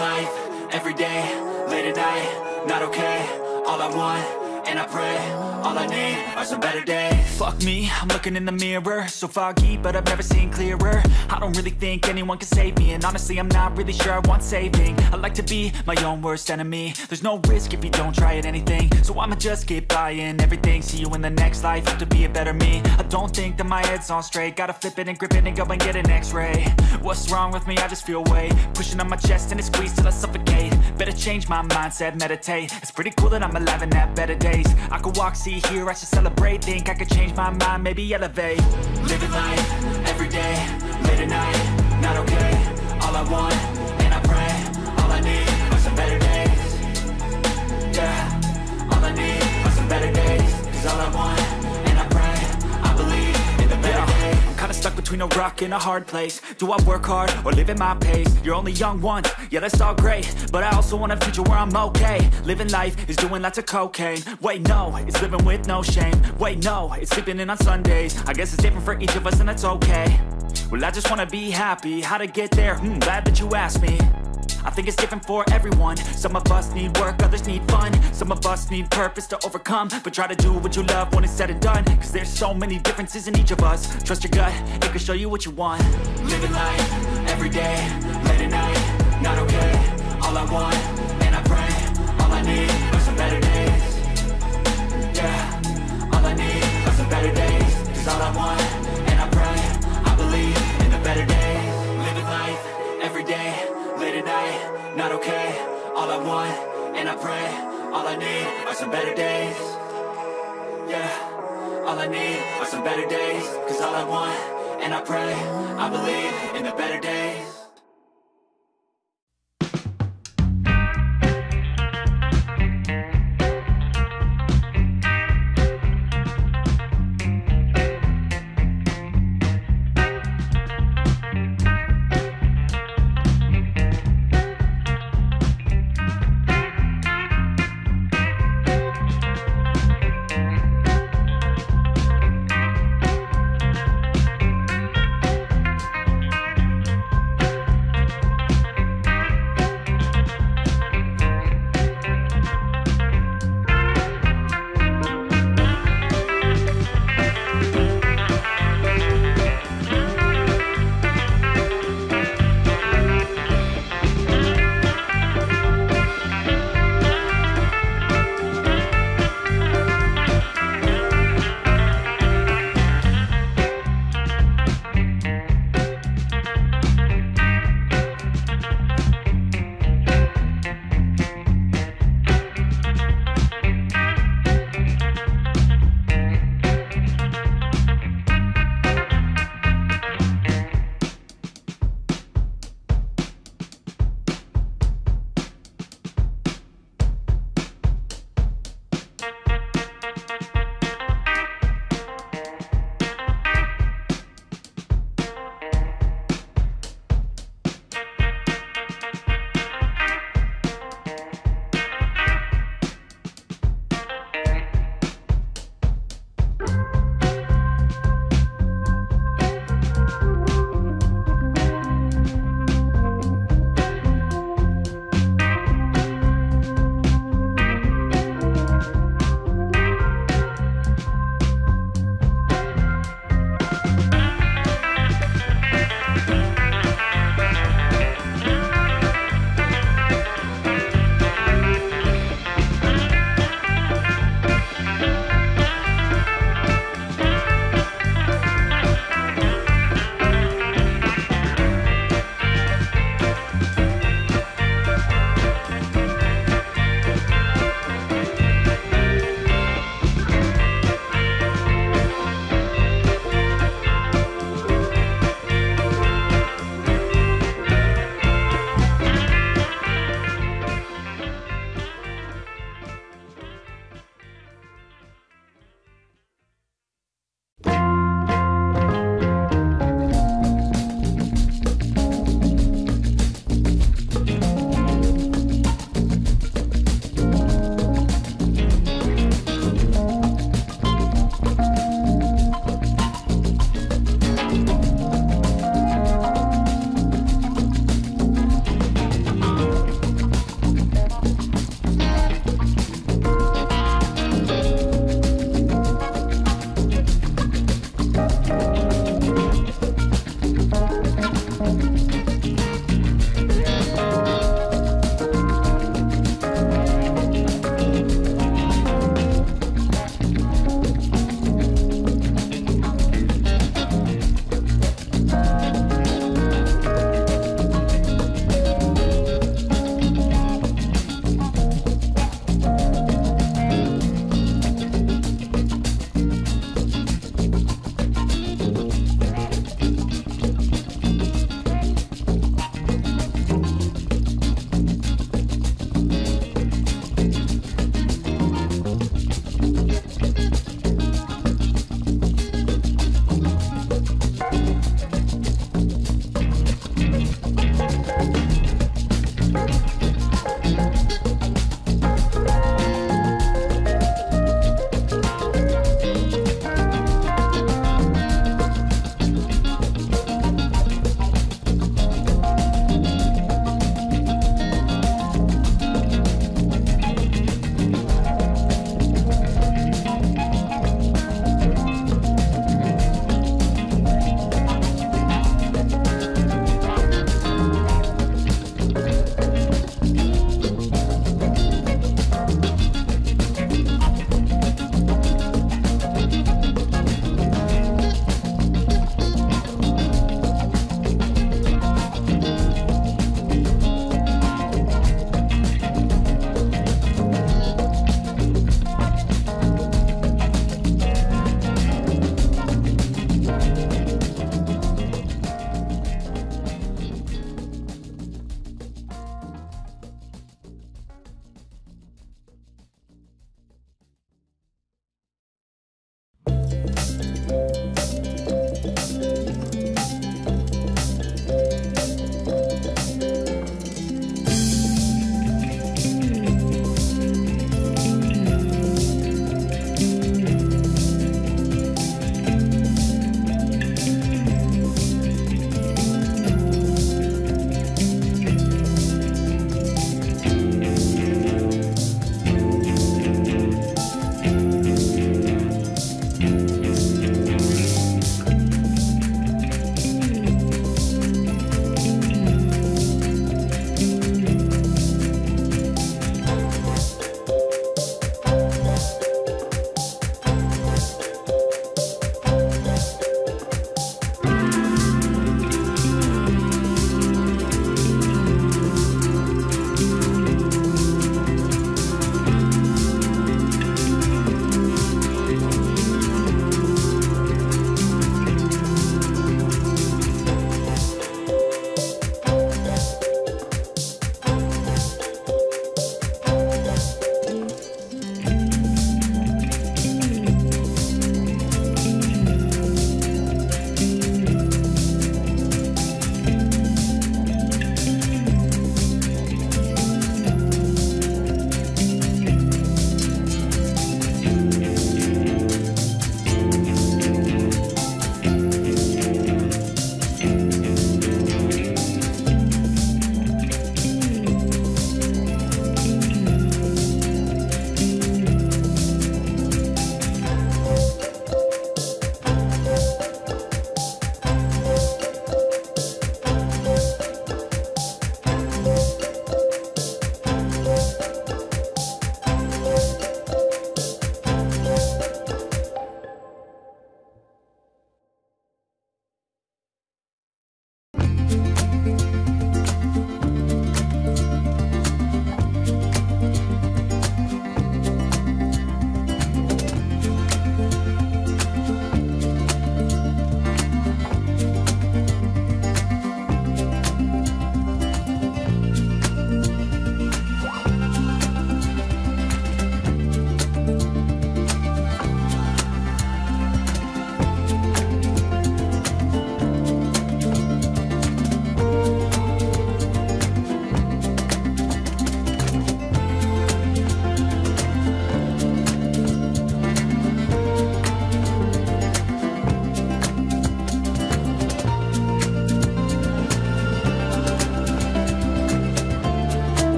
life, every day, late at night, not okay. All I want, and I pray, all I need are some better days. Fuck me, I'm looking in the mirror, so foggy, but I've never seen clearer. I don't really think anyone can save me, and honestly I'm not really sure I want saving. I like to be my own worst enemy. There's no risk if you don't try at anything, so I'ma just keep buying everything. See you in the next life, have to be a better me. I don't think that my head's on straight, gotta flip it and grip it and go and get an x-ray. What's wrong with me? I just feel weight pushing on my chest and it squeezes till I suffocate. Better change my mindset, meditate. It's pretty cool that I'm alive and have better days. I could walk, see, hear, I should celebrate. Think I could change my mind, maybe elevate. Living life, every day, late at night, not okay. All I want, and I pray, all I need are some better days. Yeah, all I need are some better days. Cause all I want, and I pray, I believe in the better days. I'm kinda stuck between a rock and a hard place. Do I work hard or live at my pace? You're only young once, yeah that's all great, but I also want a future where I'm okay. Living life is doing lots of cocaine. Wait no, it's living with no shame. Wait no, it's sleeping in on Sundays. I guess it's different for each of us and that's okay. Well I just wanna be happy, how to get there? Glad that you asked me. I think it's different for everyone. Some of us need work, others need fun. Some of us need purpose to overcome. But try to do what you love when it's said and done. Cause there's so many differences in each of us. Trust your gut, it can show you what you want. Living life, every day, late at night, not okay. All I want, and I pray, all I need are some better days. Yeah, all I need are some better days. Cause all I want, and I pray, I believe in the better days. Living life, every day, late at night, not okay. All I want, and I pray, all I need are some better days. Yeah, all I need are some better days. Cause all I want, and I pray, I believe in the better days.